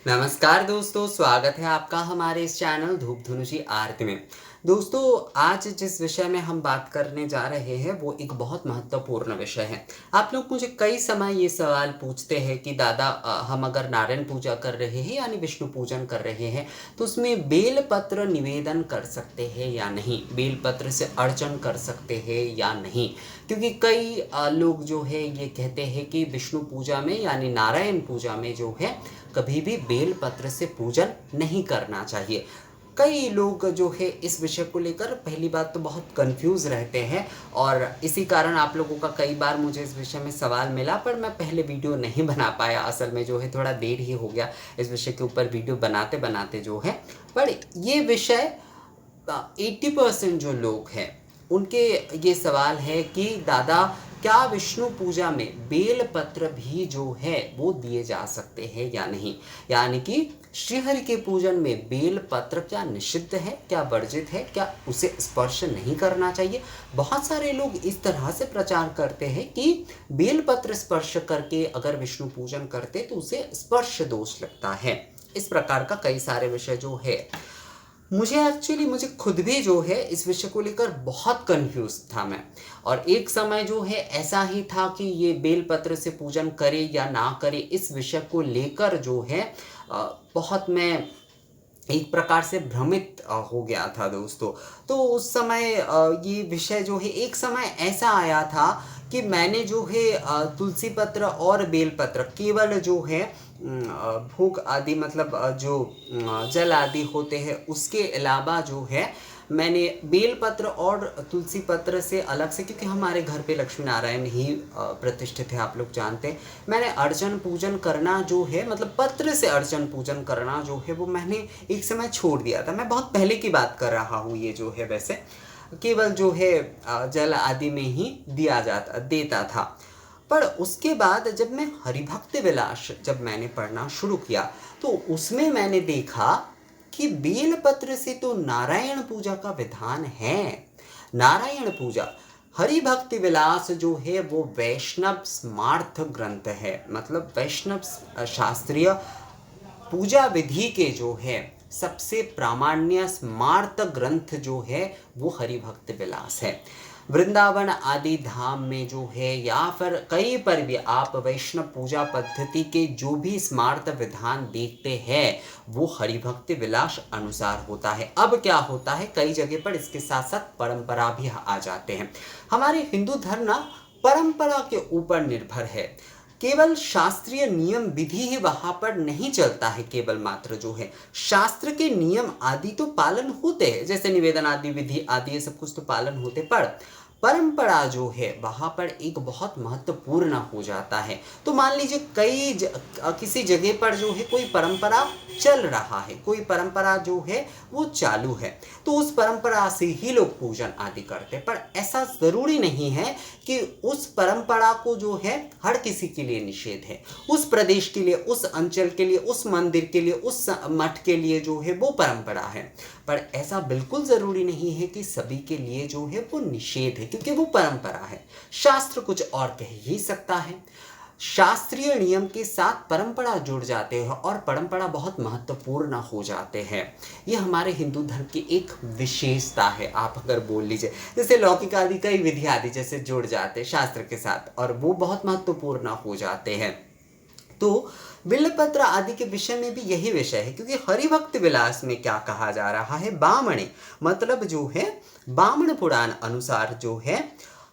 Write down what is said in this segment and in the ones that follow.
नमस्कार दोस्तों, स्वागत है आपका हमारे इस चैनल धूप धनुषी आरती में। दोस्तों, आज जिस विषय में हम बात करने जा रहे हैं वो एक बहुत महत्वपूर्ण विषय है। आप लोग मुझे कई समय ये सवाल पूछते हैं कि दादा हम अगर नारायण पूजा कर रहे हैं यानी विष्णु पूजन कर रहे हैं तो उसमें बेल पत्र निवेदन कर सकते हैं या नहीं, बेल पत्र से अर्चन कर सकते हैं या नहीं। क्योंकि कई लोग जो है ये कहते हैं कि विष्णु पूजा में यानी नारायण पूजा में जो है कभी भी बेल पत्र से पूजन नहीं करना चाहिए। कई लोग जो है इस विषय को लेकर पहली बात तो बहुत कंफ्यूज रहते हैं और इसी कारण आप लोगों का कई बार मुझे इस विषय में सवाल मिला, पर मैं पहले वीडियो नहीं बना पाया। असल में जो है थोड़ा देर ही हो गया इस विषय के ऊपर वीडियो बनाते बनाते जो है। पर ये विषय 80% जो लोग हैं उनके ये सवाल है कि दादा क्या विष्णु पूजा में बेल पत्र भी जो है वो दिए जा सकते हैं या नहीं, यानी कि श्रीहरि के पूजन में बेल पत्र क्या निषिद्ध है, क्या वर्जित है, क्या उसे स्पर्श नहीं करना चाहिए। बहुत सारे लोग इस तरह से प्रचार करते हैं कि बेल पत्र स्पर्श करके अगर विष्णु पूजन करते तो उसे स्पर्श दोष लगता है। इस प्रकार का कई सारे विषय जो है मुझे खुद भी जो है इस विषय को लेकर बहुत कंफ्यूज था मैं। और एक समय जो है ऐसा ही था कि ये बेल पत्र से पूजन करे या ना करे इस विषय को लेकर जो है बहुत मैं एक प्रकार से भ्रमित हो गया था दोस्तों। तो उस समय ये विषय जो है एक समय ऐसा आया था कि मैंने जो है तुलसी पत्र और बेल पत्र केवल जो है भोग आदि मतलब जो जल आदि होते हैं उसके अलावा जो है मैंने बेल पत्र और तुलसी पत्र से अलग से, क्योंकि हमारे घर पे लक्ष्मी नारायण ही प्रतिष्ठित है, आप लोग जानते हैं। मैंने अर्चन पूजन करना जो है मतलब पत्र से अर्चन पूजन करना जो है वो मैंने एक समय छोड़ दिया था। मैं बहुत पहले की बात कर रहा हूँ ये जो है, वैसे केवल जो है जल आदि में ही देता था। पर उसके बाद जब मैं हरिभक्त विलास जब मैंने पढ़ना शुरू किया तो उसमें मैंने देखा कि बेल पत्र से तो नारायण पूजा का विधान है। नारायण पूजा हरिभक्ति विलास जो है वो वैष्णव स्मार्थ ग्रंथ है, मतलब वैष्णव शास्त्रीय पूजा विधि के जो है सबसे प्रामाण्य स्मार्त ग्रंथ जो है वो हरिभक्त विलास है। वृंदावन आदि धाम में जो है या फिर कहीं पर भी आप वैष्णव पूजा पद्धति के जो भी स्मार्त विधान देखते हैं वो हरिभक्त विलास अनुसार होता है। अब क्या होता है कई जगह पर इसके साथ साथ परंपरा भी आ जाते हैं। हमारे हिंदू धर्म ना परंपरा के ऊपर निर्भर है, केवल शास्त्रीय नियम विधि ही वहां पर नहीं चलता है। केवल मात्र जो है शास्त्र के नियम आदि तो पालन होते हैं, जैसे निवेदन आदि विधि आदि ये सब कुछ तो पालन होते, पर परंपरा जो है वहां पर एक बहुत महत्वपूर्ण हो जाता है। तो मान लीजिए किसी जगह पर जो है कोई परंपरा चल रहा है, कोई परंपरा जो है वो चालू है, तो उस परंपरा से ही लोग पूजन आदि करते हैं। पर ऐसा जरूरी नहीं है कि उस परंपरा को जो है हर किसी के लिए निषेध है। उस प्रदेश के लिए, उस अंचल के लिए, उस मंदिर के लिए, उस मठ के लिए जो है वो परंपरा है। पर ऐसा बिल्कुल जरूरी नहीं है कि सभी के लिए जो है वो निषेध है, क्योंकि वो परंपरा है। शास्त्र कुछ और कह ही सकता है। शास्त्रीय नियम के साथ परंपरा जुड़ जाते हैं और परंपरा बहुत महत्वपूर्ण हो जाते हैं। ये हमारे हिंदू धर्म की एक विशेषता है। आप अगर बोल लीजिए जैसे लौकिक आदि कई विधि आदि जैसे जुड़ जाते हैं शास्त्र के साथ और वो बहुत महत्वपूर्ण हो जाते हैं। तो बिल्लपत्र आदि के विषय में भी यही विषय है, क्योंकि हरिभक्त विलास में क्या कहा जा रहा है, बामणे मतलब जो है बामण पुराण अनुसार जो है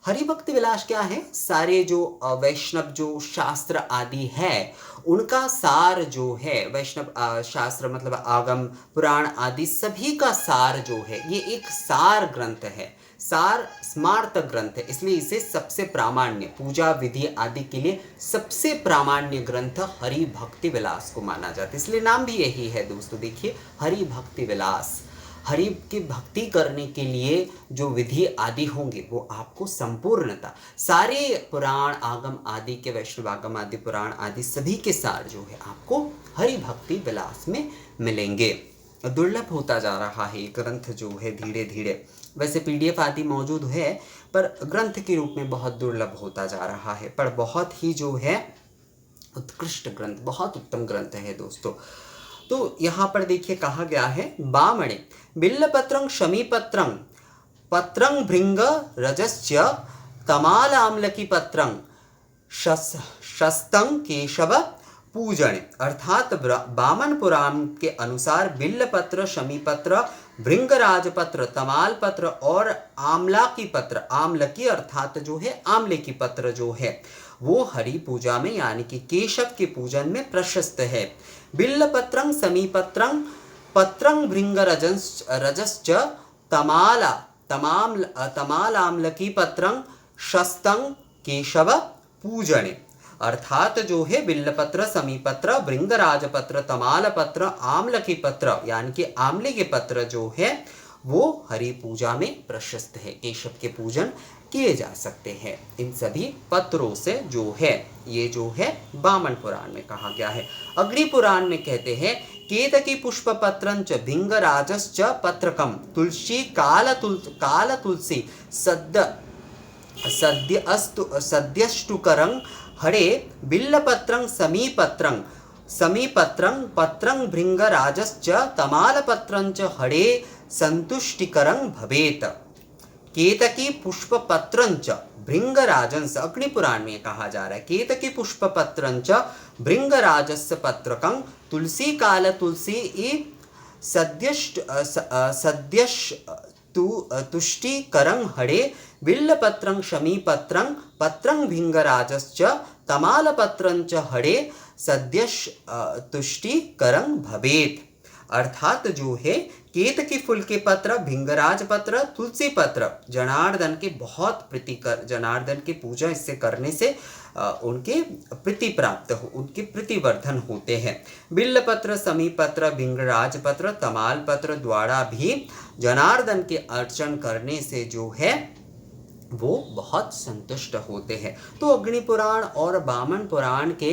हरिभक्त विलास क्या है, सारे जो वैष्णव जो शास्त्र आदि है उनका सार जो है, वैष्णव शास्त्र मतलब आगम पुराण आदि सभी का सार जो है ये एक सार ग्रंथ है, सार स्मार्त ग्रंथ है। इसलिए इसे सबसे प्रामाण्य पूजा विधि आदि के लिए सबसे प्रामाण्य ग्रंथ हरि भक्ति विलास को माना जाता है। इसलिए नाम भी यही है दोस्तों, देखिए हरि भक्ति विलास। हरि की भक्ति करने के लिए जो विधि आदि होंगे वो आपको संपूर्णता सारे पुराण आगम आदि के, वैष्णव आगम आदि पुराण आदि सभी के सार जो है आपको हरि भक्ति विलास में मिलेंगे। दुर्लभ होता जा रहा है ये ग्रंथ जो है धीरे धीरे। वैसे पीडीएफ आदि मौजूद है पर ग्रंथ के रूप में बहुत दुर्लभ होता जा रहा है, पर बहुत ही जो है उत्कृष्ट ग्रंथ, बहुत उत्तम ग्रंथ है दोस्तों। तो यहाँ पर देखिए कहा गया है बामणे बिल्लपत्रं शमीपत्रं पत्रं भृंग रजस्य तमालाम्लकी पत्रं शस्तं केशव पूजन। अर्थात वामन पुराण के अनुसार बिल्लपत्र, शमीपत्र, भृंगराजपत्र, तमालपत्र और आमलकी पत्र, आमलकी अर्थात जो है आंवले की पत्र जो है वो हरि पूजा में यानी कि केशव के पूजन में प्रशस्त है। बिल्लपत्रं समीपत्रं पत्रं भृंगरजश्च तमालाम्लकी पत्रं शस्तं केशव पूजने। अर्थात जो है बिल्लपत्र, समीपत्र, भृंगराजपत्र, तमालपत्र, आमलकी पत्र यानी कि आंवले के पत्र जो है वो हरि पूजा में प्रशस्त है, केशव के पूजन किए जा सकते हैं इन सभी पत्रों से जो है। ये जो है वामन पुराण में कहा गया है। अग्नि पुराण में कहते हैं केतकी पुष्प पत्रंच भिंगराजश्च पत्रकम तुलसी काल तुलसी सद्यष्टुकरं हरे बिल्लपत्रं समीपत्रं पत्रं भृंगराजश्च तमालपत्रं च हरे संतुष्टिकरं भवेत्। केतकी पुष्प पत्रंच भृंगराजंस, अग्नि पुराण में कहा जा रहा है केतकी पुष्प पत्रंच भृंगराजस्य पत्रकं तुलसी काल तुलसी तुष्टिकरं हरे बिल्लपत्रं शमीपत्रं पत्रं भृंगराजश्च तमालपत्रं च हरे तुष्टिकरं भवेत्। अर्थात जो है केतकी फूल के पत्र, भिंगराज पत्र, तुलसी पत्र जनार्दन के बहुत प्रीतिकर, जनार्दन की पूजा इससे करने से उनके प्रीति प्राप्त हो, उनके प्रीतिवर्धन होते हैं। बिल्लपत्र, समीपत्र, भिंगराज पत्र, तमाल पत्र द्वारा भी जनार्दन के अर्चन करने से जो है वो बहुत संतुष्ट होते हैं। तो अग्नि पुराण और वामन पुराण के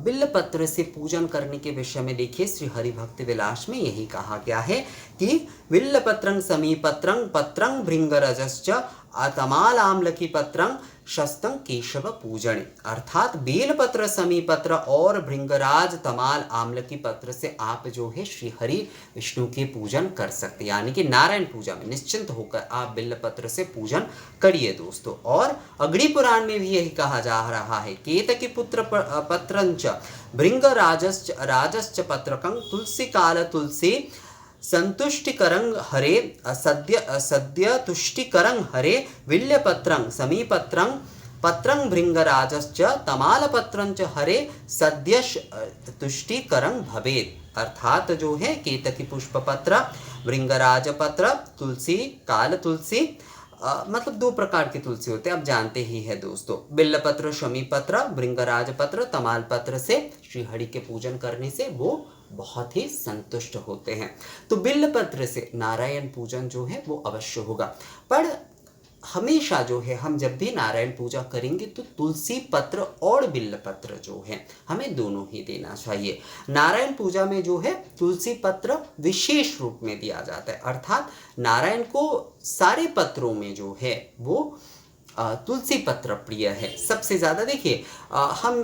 बिल्लपत्र से पूजन करने के विषय में देखिए श्री हरि भक्ति विलास में यही कहा गया है कि बिल्लपत्रं समीपत्रं पत्रं भृंगरजश्च तमालाम्लकी पत्रं शस्तं केशव पूजने। अर्थात बेलपत्र, समीपत्र और भृंगराज, तमाल, आम्लकी पत्र से आप जो है श्री हरि विष्णु के पूजन कर सकते हैं, यानी कि नारायण पूजा में निश्चिंत होकर आप बिल्लपत्र से पूजन करिए दोस्तों। और अग्नि पुराण में भी यही कहा जा रहा है केतकी पुत्र पत्रंच भृंगराजश्च पत्रकं तुलसी काल तुलसी संतुष्टिकरं हरे सद्य तुष्टिकरं हरे विल्यपत्रं समीपत्रं पत्रं भृंगराजश्च तमालपत्रं च हरे सद्य तुष्टिकरं भवेत्। अर्थात जो है केतकी पुष्प पत्र, भृंगराज पत्र, तुलसी काल तुलसी, मतलब दो प्रकार के तुलसी होते हैं, आप जानते ही है दोस्तों। बिल्लपत्र, शमीपत्र, भृंगराज पत्र, तमाल पत्र से श्री हरि के पूजन करने से वो बहुत ही संतुष्ट होते हैं। तो बिल्लपत्र से नारायण पूजन जो है वो अवश्य होगा। पर हमेशा जो है हम जब भी नारायण पूजा करेंगे तो तुलसी पत्र और बिल्लपत्र जो है हमें दोनों ही देना चाहिए। नारायण पूजा में जो है तुलसी पत्र विशेष रूप में दिया जाता है, अर्थात नारायण को सारे पत्रों में जो है वो तुलसी पत्र प्रिय है सबसे ज़्यादा। देखिए हम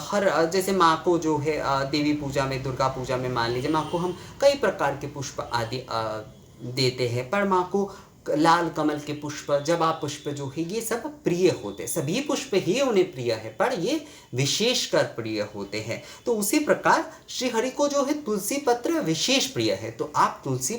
हर जैसे माँ को जो है देवी पूजा में, दुर्गा पूजा में मान लीजिए माँ को हम कई प्रकार के पुष्प आदि देते हैं, पर माँ को लाल कमल के पुष्प, जबा पुष्प जो है ये सब प्रिय होते हैं। सभी पुष्प ही उन्हें प्रिय है पर ये विशेषकर प्रिय होते हैं। तो उसी प्रकार श्री हरि को जो है तुलसी पत्र विशेष प्रिय है, तो आप तुलसी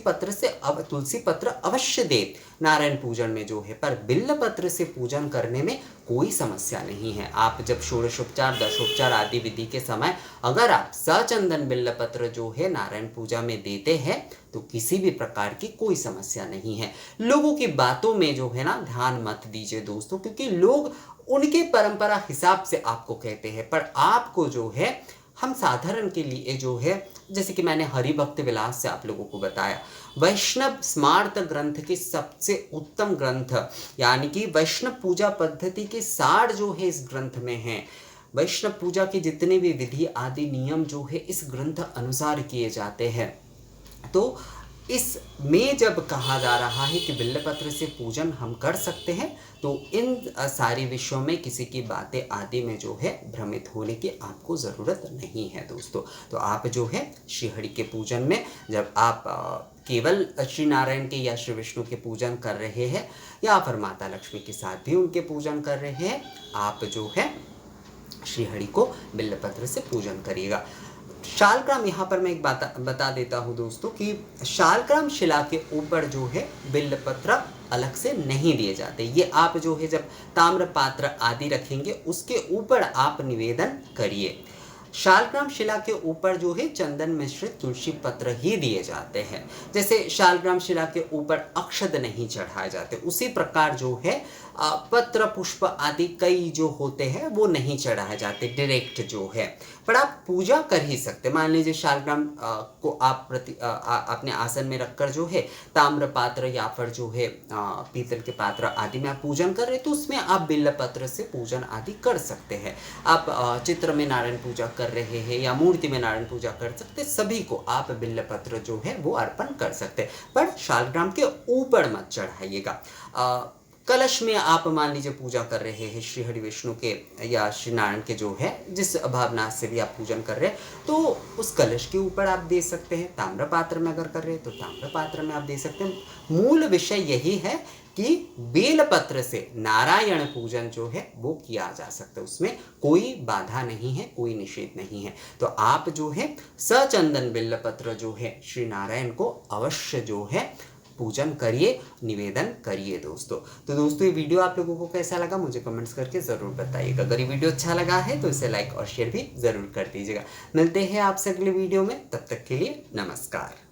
पत्र अवश्य दे नारायण पूजन में जो है। पर बिल्ल पत्र से पूजन करने में कोई समस्या नहीं है। आप जब षोडशोपचार, दशोपचार आदि विधि के समय अगर आप सचंदन बिल्ल पत्र जो है नारायण पूजा में देते हैं तो किसी भी प्रकार की कोई समस्या नहीं है। लोगों की बातों में जो है ना ध्यान मत दीजिए दोस्तों, क्योंकि लोग उनके परंपरा हिसाब से आपको कहते हैं, पर आपको जो है हम साधारण के लिए जो है, जैसे कि मैंने हरि भक्त विलास से आप लोगों को बताया, वैष्णव स्मार्त ग्रंथ के सबसे उत्तम ग्रंथ यानी कि वैष्णव पूजा पद्धति के सार जो है इस ग्रंथ में है। वैष्णव पूजा के जितने भी विधि आदि नियम जो है इस ग्रंथ अनुसार किए जाते हैं। तो इसमें जब कहा जा रहा है कि बिल्वपत्र से पूजन हम कर सकते हैं, तो इन सारे विषयों में किसी की बातें आदि में जो है भ्रमित होने की आपको ज़रूरत नहीं है दोस्तों। तो आप जो है श्रीहरि के पूजन में जब आप केवल श्री नारायण के या श्री विष्णु के पूजन कर रहे हैं या फिर माता लक्ष्मी के साथ भी उनके पूजन कर रहे हैं, आप जो है श्रीहरि को बिल्वपत्र से पूजन करिएगा। शालग्राम यहाँ पर मैं एक बात बता देता हूँ दोस्तों कि शालग्राम शिला के ऊपर जो है बिल्वपत्र अलग से नहीं दिए जाते। ये आप जो है जब ताम्र पात्र आदि रखेंगे उसके ऊपर आप निवेदन करिए। शालग्राम शिला के ऊपर जो है चंदन मिश्रित तुलसी पत्र ही दिए जाते हैं। जैसे शालग्राम शिला के ऊपर अक्षत नहीं चढ़ाए जाते, उसी प्रकार जो है पत्र पुष्प आदि कई जो होते हैं वो नहीं चढ़ाए जाते डायरेक्ट जो है, पर आप पूजा कर ही सकते। मान लीजिए शालग्राम को आप अपने आसन में रखकर जो है ताम्र पात्र या फिर जो है पीतल के पात्र आदि में आप पूजन कर रहे, तो उसमें आप बिल्वपत्र से पूजन आदि कर सकते हैं। आप चित्र में नारायण पूजा कर रहे हैं या मूर्ति में नारायण पूजा कर सकते, सभी को आप बिल्वपत्र जो है वो अर्पण कर सकते हैं, पर शालग्राम के ऊपर मत चढ़ाइएगा। कलश में आप मान लीजिए पूजा कर रहे हैं श्री हरि विष्णु के या श्री नारायण के जो है जिस भावना से भी आप पूजन कर रहे हैं, तो उस कलश के ऊपर आप दे सकते हैं। ताम्र पात्र में अगर कर रहे हैं तो ताम्र पात्र में आप दे सकते हैं। मूल विषय यही है कि बेलपत्र से नारायण पूजन जो है वो किया जा सकता है, उसमें कोई बाधा नहीं है, कोई निषेध नहीं है। तो आप जो है सचंदन बेलपत्र जो है श्री नारायण को अवश्य जो है पूजन करिए, निवेदन करिए दोस्तों। तो दोस्तों ये वीडियो आप लोगों को कैसा लगा मुझे कमेंट्स करके ज़रूर बताइएगा। अगर ये वीडियो अच्छा लगा है तो इसे लाइक और शेयर भी ज़रूर कर दीजिएगा। मिलते हैं आपसे अगले वीडियो में, तब तक के लिए नमस्कार।